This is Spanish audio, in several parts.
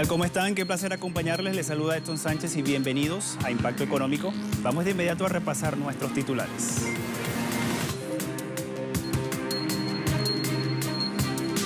tal? ¿Cómo están? Qué placer acompañarles. Les saluda Edson Sánchez y bienvenidos a Impacto Económico. Vamos de inmediato a repasar nuestros titulares.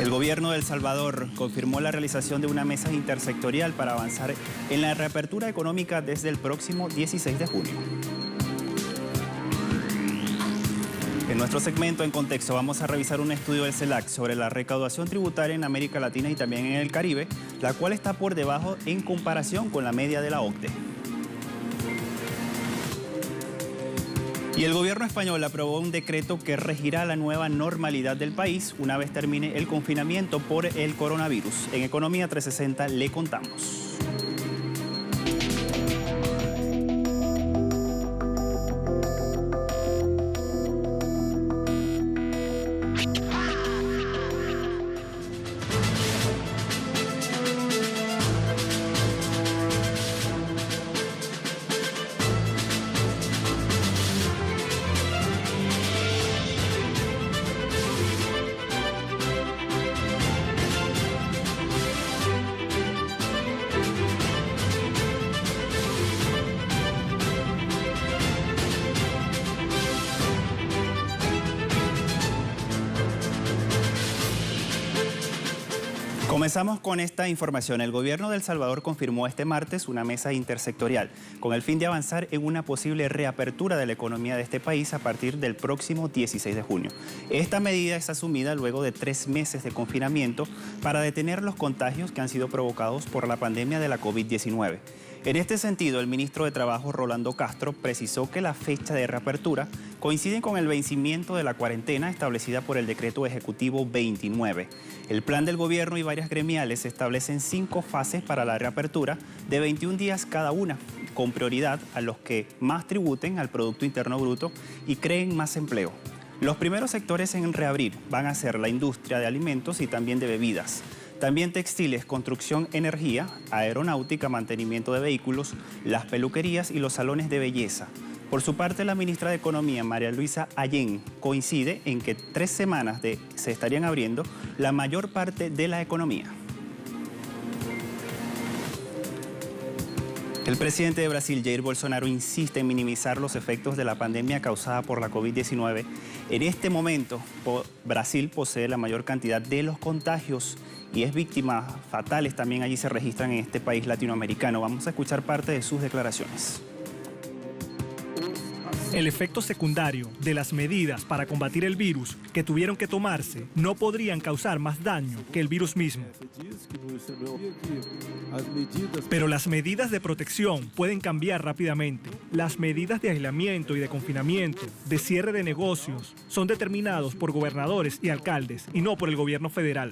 El gobierno de El Salvador confirmó la realización de una mesa intersectorial para avanzar en la reapertura económica desde el próximo 16 de junio. En nuestro segmento En Contexto vamos a revisar un estudio del CELAC sobre la recaudación tributaria en América Latina y también en el Caribe, la cual está por debajo en comparación con la media de la OCDE. Y el gobierno español aprobó un decreto que regirá la nueva normalidad del país una vez termine el confinamiento por el coronavirus. En Economía 360 le contamos. Comenzamos con esta información. El gobierno de El Salvador confirmó este martes una mesa intersectorial con el fin de avanzar en una posible reapertura de la economía de este país a partir del próximo 16 de junio. Esta medida es asumida luego de 3 meses de confinamiento para detener los contagios que han sido provocados por la pandemia de la COVID-19. En este sentido, el ministro de Trabajo, Rolando Castro, precisó que la fecha de reapertura coincide con el vencimiento de la cuarentena establecida por el Decreto Ejecutivo 29. El plan del gobierno y varias gremiales establecen 5 fases para la reapertura de 21 días cada una, con prioridad a los que más tributen al Producto Interno Bruto y creen más empleo. Los primeros sectores en reabrir van a ser la industria de alimentos y también de bebidas. También textiles, construcción, energía, aeronáutica, mantenimiento de vehículos, las peluquerías y los salones de belleza. Por su parte, la ministra de Economía, María Luisa Allén, coincide en que 3 semanas se estarían abriendo la mayor parte de la economía. El presidente de Brasil, Jair Bolsonaro, insiste en minimizar los efectos de la pandemia causada por la COVID-19. En este momento, Brasil posee la mayor cantidad de los contagios y es víctimas fatales también allí se registran en este país latinoamericano. Vamos a escuchar parte de sus declaraciones. El efecto secundario de las medidas para combatir el virus que tuvieron que tomarse no podrían causar más daño que el virus mismo. Pero las medidas de protección pueden cambiar rápidamente. Las medidas de aislamiento y de confinamiento, de cierre de negocios, son determinados por gobernadores y alcaldes y no por el gobierno federal.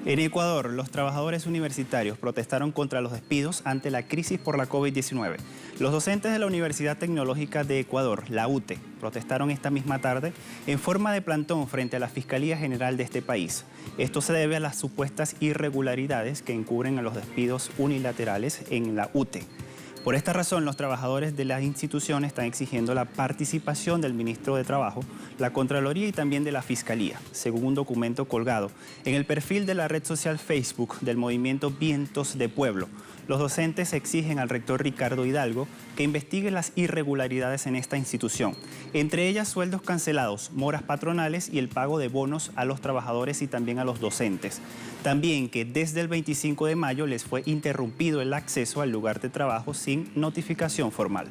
En Ecuador, los trabajadores universitarios protestaron contra los despidos ante la crisis por la COVID-19. Los docentes de la Universidad Tecnológica de Ecuador, la UTE, protestaron esta misma tarde en forma de plantón frente a la Fiscalía General de este país. Esto se debe a las supuestas irregularidades que encubren a los despidos unilaterales en la UTE. Por esta razón, los trabajadores de las instituciones están exigiendo la participación del ministro de Trabajo, la Contraloría y también de la Fiscalía, según un documento colgado en el perfil de la red social Facebook del movimiento Vientos de Pueblo. Los docentes exigen al rector Ricardo Hidalgo que investigue las irregularidades en esta institución, entre ellas sueldos cancelados, moras patronales y el pago de bonos a los trabajadores y también a los docentes. También que desde el 25 de mayo les fue interrumpido el acceso al lugar de trabajo sin notificación formal.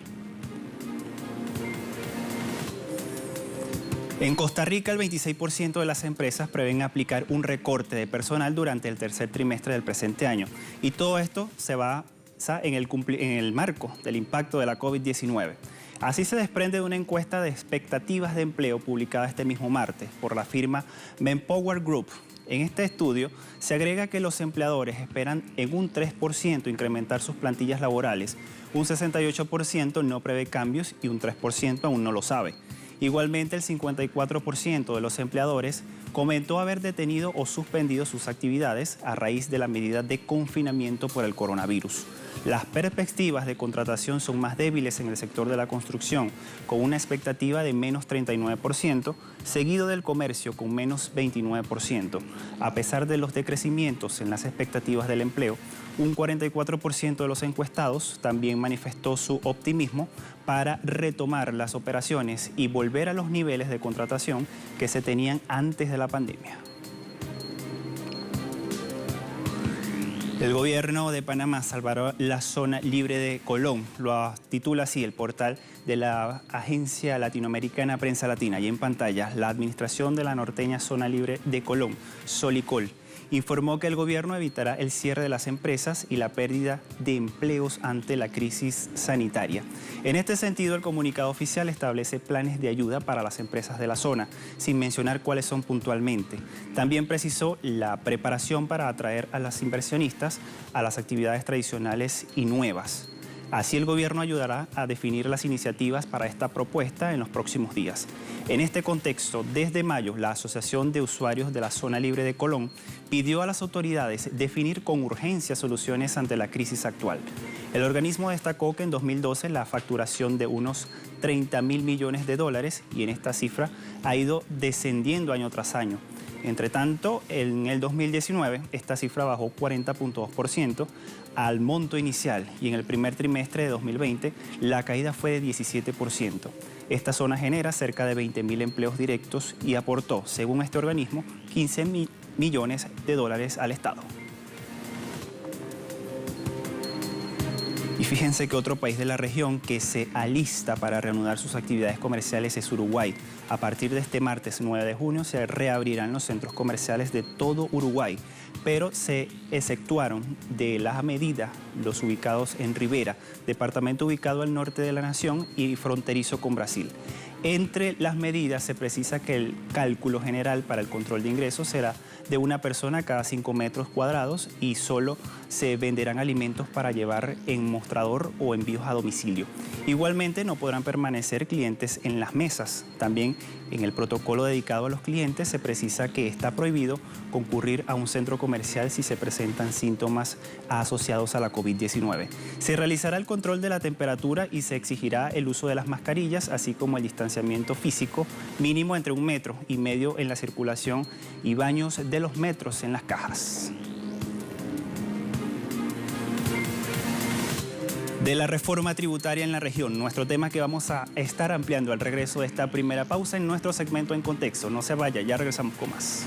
En Costa Rica, el 26% de las empresas prevén aplicar un recorte de personal durante el tercer trimestre del presente año. Y todo esto se basa en el marco del impacto de la COVID-19. Así se desprende de una encuesta de expectativas de empleo publicada este mismo martes por la firma Manpower Group. En este estudio se agrega que los empleadores esperan en un 3% incrementar sus plantillas laborales, un 68% no prevé cambios y un 3% aún no lo sabe. Igualmente, el 54% de los empleadores comentó haber detenido o suspendido sus actividades a raíz de la medida de confinamiento por el coronavirus. Las perspectivas de contratación son más débiles en el sector de la construcción, con una expectativa de menos 39%, seguido del comercio con menos 29%. A pesar de los decrecimientos en las expectativas del empleo, un 44% de los encuestados también manifestó su optimismo para retomar las operaciones y volver a los niveles de contratación que se tenían antes de la pandemia. El gobierno de Panamá salvará la zona libre de Colón, lo titula así el portal de la agencia latinoamericana Prensa Latina. Y en pantalla, la administración de la norteña zona libre de Colón, Solicol, informó que el gobierno evitará el cierre de las empresas y la pérdida de empleos ante la crisis sanitaria. En este sentido, el comunicado oficial establece planes de ayuda para las empresas de la zona, sin mencionar cuáles son puntualmente. También precisó la preparación para atraer a los inversionistas a las actividades tradicionales y nuevas. Así el gobierno ayudará a definir las iniciativas para esta propuesta en los próximos días. En este contexto, desde mayo, la Asociación de Usuarios de la Zona Libre de Colón pidió a las autoridades definir con urgencia soluciones ante la crisis actual. El organismo destacó que en 2012 la facturación de unos 30.000 millones de dólares y en esta cifra ha ido descendiendo año tras año. Entre tanto, en el 2019 esta cifra bajó 40.2% al monto inicial y en el primer trimestre de 2020 la caída fue de 17%. Esta zona genera cerca de 20.000 empleos directos y aportó, según este organismo, 15.000 millones de dólares al Estado. Y fíjense que otro país de la región que se alista para reanudar sus actividades comerciales es Uruguay. A partir de este martes 9 de junio se reabrirán los centros comerciales de todo Uruguay, pero se exceptuaron de la medida los ubicados en Rivera, departamento ubicado al norte de la nación y fronterizo con Brasil. Entre las medidas se precisa que el cálculo general para el control de ingresos será de una persona cada 5 metros cuadrados y solo se venderán alimentos para llevar en mostrador o envíos a domicilio. Igualmente no podrán permanecer clientes en las mesas. También en el protocolo dedicado a los clientes se precisa que está prohibido concurrir a un centro comercial si se presentan síntomas asociados a la COVID-19. Se realizará el control de la temperatura y se exigirá el uso de las mascarillas, así como el distanciamiento físico mínimo entre 1,5 metros en la circulación y baños de los metros en las cajas. De la reforma tributaria en la región, nuestro tema que vamos a estar ampliando al regreso de esta primera pausa en nuestro segmento En Contexto. No se vaya, ya regresamos con más.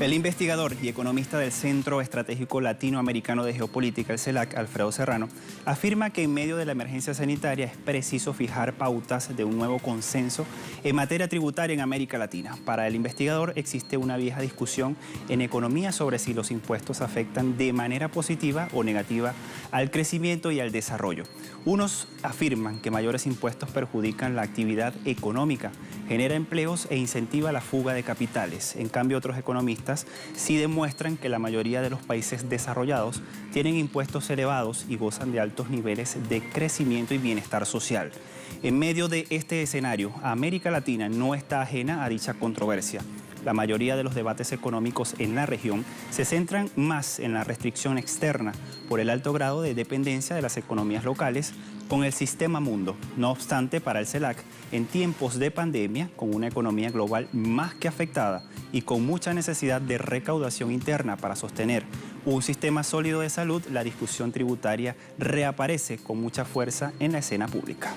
El investigador y economista del Centro Estratégico Latinoamericano de Geopolítica, el CELAC, Alfredo Serrano, afirma que en medio de la emergencia sanitaria es preciso fijar pautas de un nuevo consenso en materia tributaria en América Latina. Para el investigador existe una vieja discusión en economía sobre si los impuestos afectan de manera positiva o negativa al crecimiento y al desarrollo. Unos afirman que mayores impuestos perjudican la actividad económica, genera empleos e incentiva la fuga de capitales. En cambio, otros economistas sí demuestran que la mayoría de los países desarrollados tienen impuestos elevados y gozan de altos niveles de crecimiento y bienestar social. En medio de este escenario, América Latina no está ajena a dicha controversia. La mayoría de los debates económicos en la región se centran más en la restricción externa por el alto grado de dependencia de las economías locales con el sistema mundo. No obstante, para el CELAC, en tiempos de pandemia, con una economía global más que afectada y con mucha necesidad de recaudación interna para sostener un sistema sólido de salud, la discusión tributaria reaparece con mucha fuerza en la escena pública.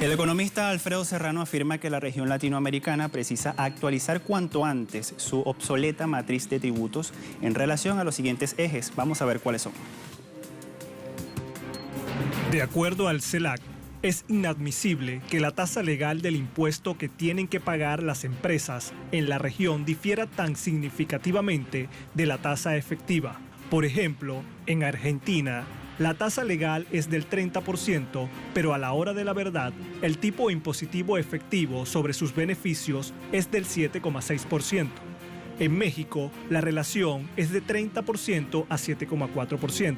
El economista Alfredo Serrano afirma que la región latinoamericana precisa actualizar cuanto antes su obsoleta matriz de tributos en relación a los siguientes ejes. Vamos a ver cuáles son. De acuerdo al CELAC, es inadmisible que la tasa legal del impuesto que tienen que pagar las empresas en la región difiera tan significativamente de la tasa efectiva. Por ejemplo, en Argentina, la tasa legal es del 30%, pero a la hora de la verdad, el tipo impositivo efectivo sobre sus beneficios es del 7,6%. En México, la relación es de 30% a 7,4%.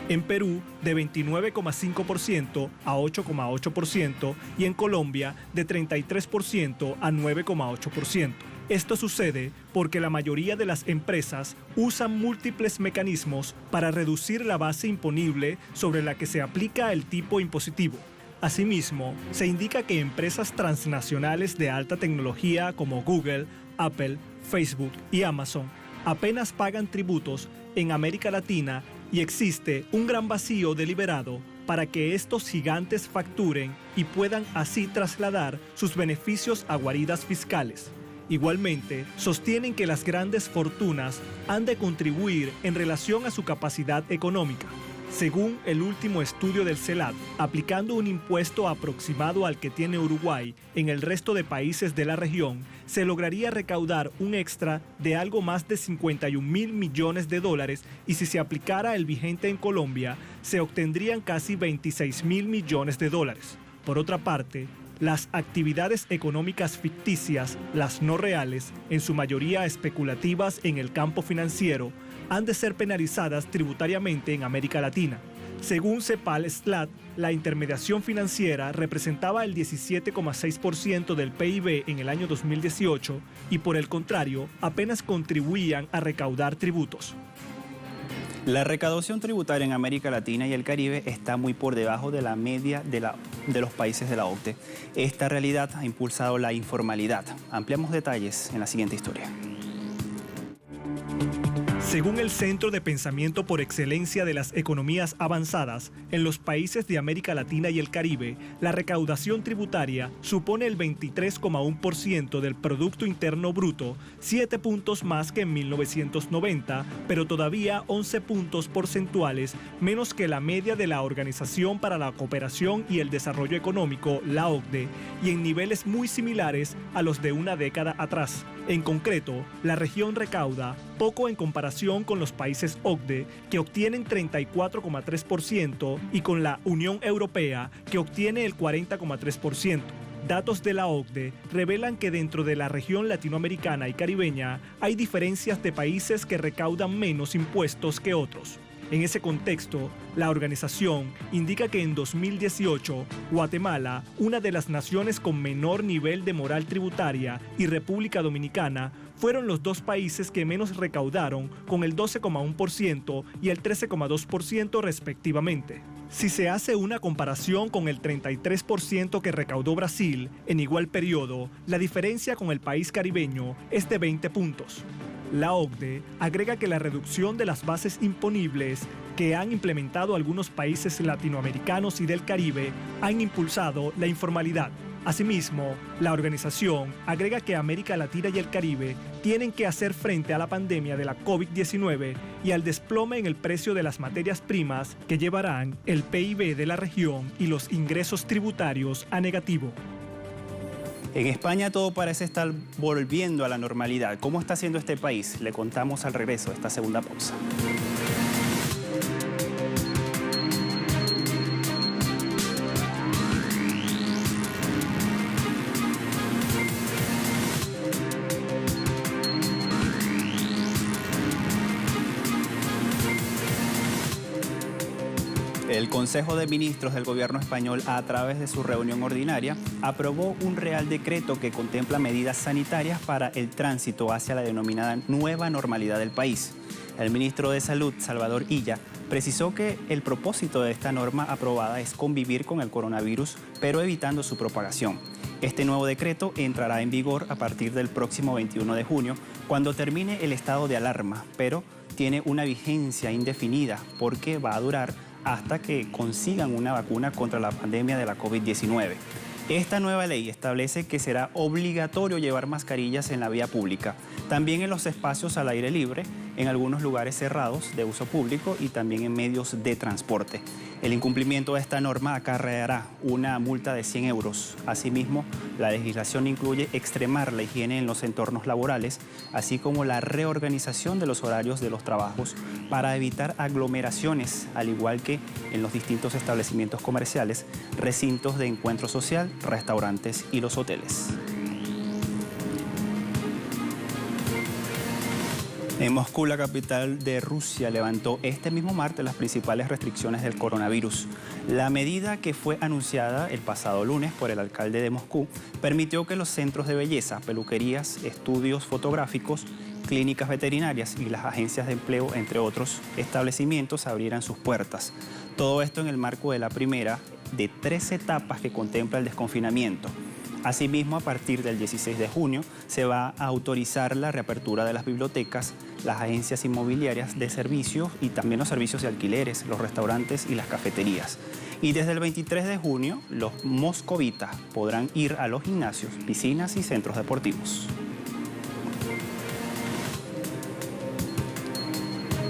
En Perú, de 29,5% a 8,8% y en Colombia, de 33% a 9,8%. Esto sucede porque la mayoría de las empresas usan múltiples mecanismos para reducir la base imponible sobre la que se aplica el tipo impositivo. Asimismo, se indica que empresas transnacionales de alta tecnología como Google, Apple, Facebook y Amazon apenas pagan tributos en América Latina y existe un gran vacío deliberado para que estos gigantes facturen y puedan así trasladar sus beneficios a guaridas fiscales. Igualmente, sostienen que las grandes fortunas han de contribuir en relación a su capacidad económica. Según el último estudio del CELAC, aplicando un impuesto aproximado al que tiene Uruguay en el resto de países de la región, se lograría recaudar un extra de algo más de 51.000 millones de dólares y si se aplicara el vigente en Colombia, se obtendrían casi 26.000 millones de dólares. Por otra parte, las actividades económicas ficticias, las no reales, en su mayoría especulativas en el campo financiero, han de ser penalizadas tributariamente en América Latina. Según Cepal-Slat, la intermediación financiera representaba el 17,6% del PIB en el año 2018 y por el contrario, apenas contribuían a recaudar tributos. La recaudación tributaria en América Latina y el Caribe está muy por debajo de la media de los países de la OCDE. Esta realidad ha impulsado la informalidad. Ampliamos detalles en la siguiente historia. Según el Centro de Pensamiento por Excelencia de las Economías Avanzadas, en los países de América Latina y el Caribe, la recaudación tributaria supone el 23,1% del Producto Interno Bruto, 7 puntos más que en 1990, pero todavía 11 puntos porcentuales menos que la media de la Organización para la Cooperación y el Desarrollo Económico, la OCDE, y en niveles muy similares a los de una década atrás. En concreto, la región recauda poco en comparación con los países OCDE, que obtienen 34,3%, y con la Unión Europea, que obtiene el 40,3%. Datos de la OCDE revelan que dentro de la región latinoamericana y caribeña hay diferencias de países que recaudan menos impuestos que otros. En ese contexto, la organización indica que en 2018, Guatemala, una de las naciones con menor nivel de moral tributaria, y República Dominicana fueron los dos países que menos recaudaron, con el 12,1% y el 13,2% respectivamente. Si se hace una comparación con el 33% que recaudó Brasil en igual periodo, la diferencia con el país caribeño es de 20 puntos. La OCDE agrega que la reducción de las bases imponibles que han implementado algunos países latinoamericanos y del Caribe han impulsado la informalidad. Asimismo, la organización agrega que América Latina y el Caribe tienen que hacer frente a la pandemia de la COVID-19 y al desplome en el precio de las materias primas que llevarán el PIB de la región y los ingresos tributarios a negativo. En España todo parece estar volviendo a la normalidad. ¿Cómo está haciendo este país? Le contamos al regreso de esta segunda pausa. El Consejo de Ministros del Gobierno español, a través de su reunión ordinaria, aprobó un Real Decreto que contempla medidas sanitarias para el tránsito hacia la denominada nueva normalidad del país. El ministro de Salud, Salvador Illa, precisó que el propósito de esta norma aprobada es convivir con el coronavirus, pero evitando su propagación. Este nuevo decreto entrará en vigor a partir del próximo 21 de junio, cuando termine el estado de alarma, pero tiene una vigencia indefinida porque va a durar hasta que consigan una vacuna contra la pandemia de la COVID-19. Esta nueva ley establece que será obligatorio llevar mascarillas en la vía pública, también en los espacios al aire libre, en algunos lugares cerrados de uso público y también en medios de transporte. El incumplimiento de esta norma acarreará una multa de 100 euros. Asimismo, la legislación incluye extremar la higiene en los entornos laborales, así como la reorganización de los horarios de los trabajos para evitar aglomeraciones, al igual que en los distintos establecimientos comerciales, recintos de encuentro social, restaurantes y los hoteles. En Moscú, la capital de Rusia, levantó este mismo martes las principales restricciones del coronavirus. La medida, que fue anunciada el pasado lunes por el alcalde de Moscú, permitió que los centros de belleza, peluquerías, estudios fotográficos, clínicas veterinarias y las agencias de empleo, entre otros establecimientos, abrieran sus puertas. Todo esto en el marco de la primera de 3 etapas que contempla el desconfinamiento. Asimismo, a partir del 16 de junio se va a autorizar la reapertura de las bibliotecas, las agencias inmobiliarias de servicios y también los servicios de alquileres, los restaurantes y las cafeterías. Y desde el 23 de junio, los moscovitas podrán ir a los gimnasios, piscinas y centros deportivos.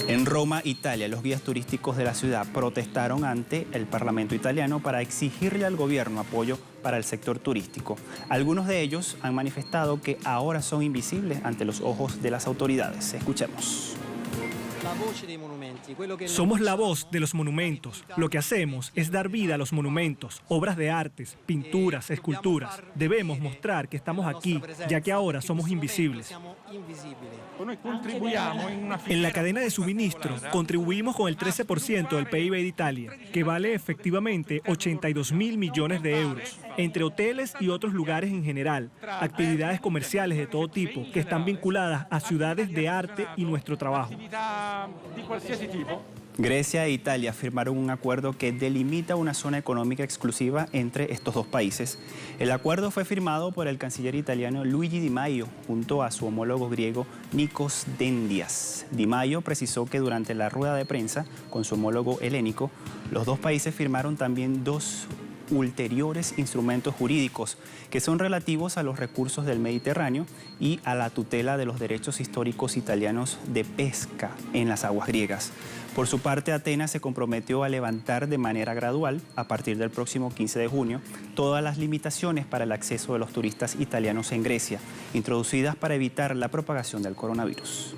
En Roma, Italia, los guías turísticos de la ciudad protestaron ante el Parlamento italiano para exigirle al gobierno apoyo para el sector turístico. Algunos de ellos han manifestado que ahora son invisibles ante los ojos de las autoridades. Escuchemos. Somos la voz de los monumentos. Lo que hacemos es dar vida a los monumentos, obras de artes, pinturas, esculturas. Debemos mostrar que estamos aquí, ya que ahora somos invisibles. En la cadena de suministro contribuimos con el 13% del PIB de Italia, que vale efectivamente 82.000 millones de euros, entre hoteles y otros lugares en general, actividades comerciales de todo tipo que están vinculadas a ciudades de arte y nuestro trabajo. Grecia e Italia firmaron un acuerdo que delimita una zona económica exclusiva entre estos dos países. El acuerdo fue firmado por el canciller italiano Luigi Di Maio junto a su homólogo griego Nikos Dendias. Di Maio precisó que durante la rueda de prensa con su homólogo helénico, los dos países firmaron también 2 ulteriores instrumentos jurídicos que son relativos a los recursos del Mediterráneo y a la tutela de los derechos históricos italianos de pesca en las aguas griegas. Por su parte, Atenas se comprometió a levantar de manera gradual, a partir del próximo 15 de junio, todas las limitaciones para el acceso de los turistas italianos en Grecia, introducidas para evitar la propagación del coronavirus.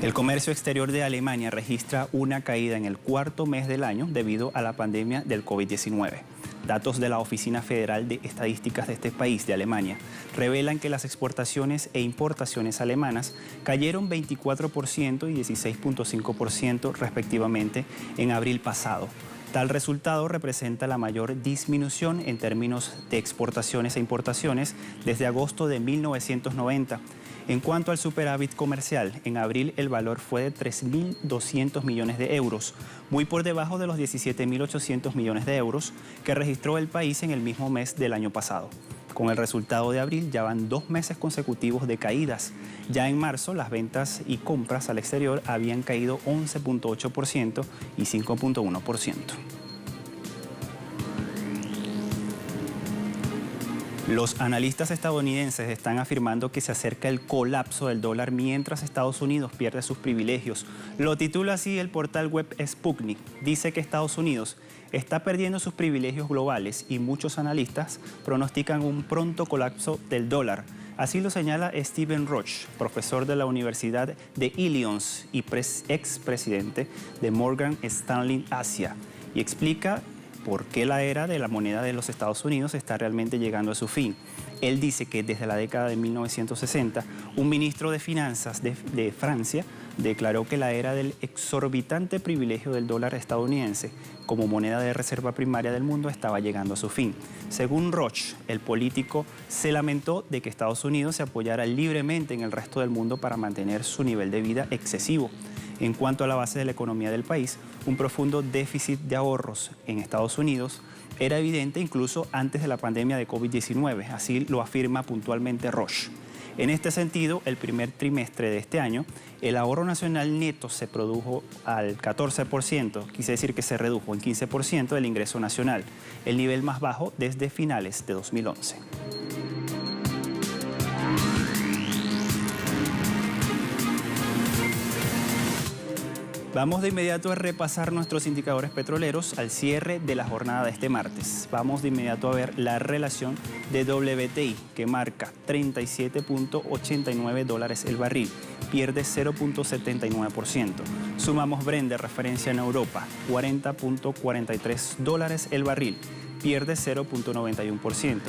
El comercio exterior de Alemania registra una caída en el 4º mes del año debido a la pandemia del COVID-19. Datos de la Oficina Federal de Estadísticas de este país, de Alemania, revelan que las exportaciones e importaciones alemanas cayeron 24% y 16.5% respectivamente en abril pasado. Tal resultado representa la mayor disminución en términos de exportaciones e importaciones desde agosto de 1990. En cuanto al superávit comercial, en abril el valor fue de 3.200 millones de euros, muy por debajo de los 17.800 millones de euros que registró el país en el mismo mes del año pasado. Con el resultado de abril ya van 2 meses consecutivos de caídas. Ya en marzo las ventas y compras al exterior habían caído 11.8% y 5.1%. Los analistas estadounidenses están afirmando que se acerca el colapso del dólar mientras Estados Unidos pierde sus privilegios. Lo titula así el portal web Sputnik. Dice que Estados Unidos está perdiendo sus privilegios globales y muchos analistas pronostican un pronto colapso del dólar. Así lo señala Stephen Roach, profesor de la Universidad de Illinois y expresidente de Morgan Stanley Asia, y explica por qué la era de la moneda de los Estados Unidos está realmente llegando a su fin. Él dice que desde la década de 1960, un ministro de Finanzas de Francia declaró que la era del exorbitante privilegio del dólar estadounidense como moneda de reserva primaria del mundo estaba llegando a su fin. Según Roach, el político se lamentó de que Estados Unidos se apoyara libremente en el resto del mundo para mantener su nivel de vida excesivo. En cuanto a la base de la economía del país, un profundo déficit de ahorros en Estados Unidos era evidente incluso antes de la pandemia de COVID-19, así lo afirma puntualmente Roche. En este sentido, el primer trimestre de este año, el ahorro nacional neto se produjo al 14%, quise decir que se redujo en 15% del ingreso nacional, el nivel más bajo desde finales de 2011. Vamos de inmediato a repasar nuestros indicadores petroleros al cierre de la jornada de este martes. Vamos de inmediato a ver la relación de WTI, que marca $37.89 el barril, pierde 0.79%. Sumamos Brent de referencia en Europa, $40.43 el barril, pierde 0.91%.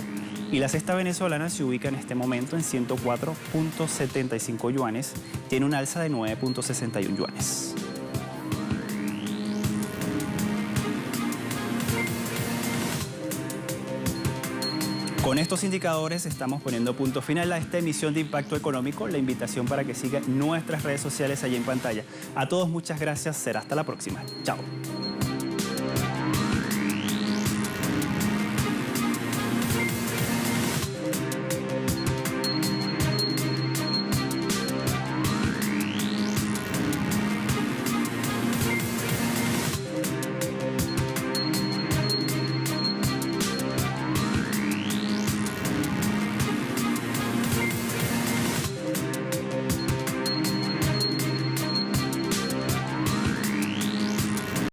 Y la cesta venezolana se ubica en este momento en 104.75 yuanes, tiene un alza de 9.61 yuanes. Con estos indicadores estamos poniendo punto final a esta emisión de Impacto Económico. La invitación para que sigan nuestras redes sociales allí en pantalla. A todos muchas gracias. Será hasta la próxima. Chao.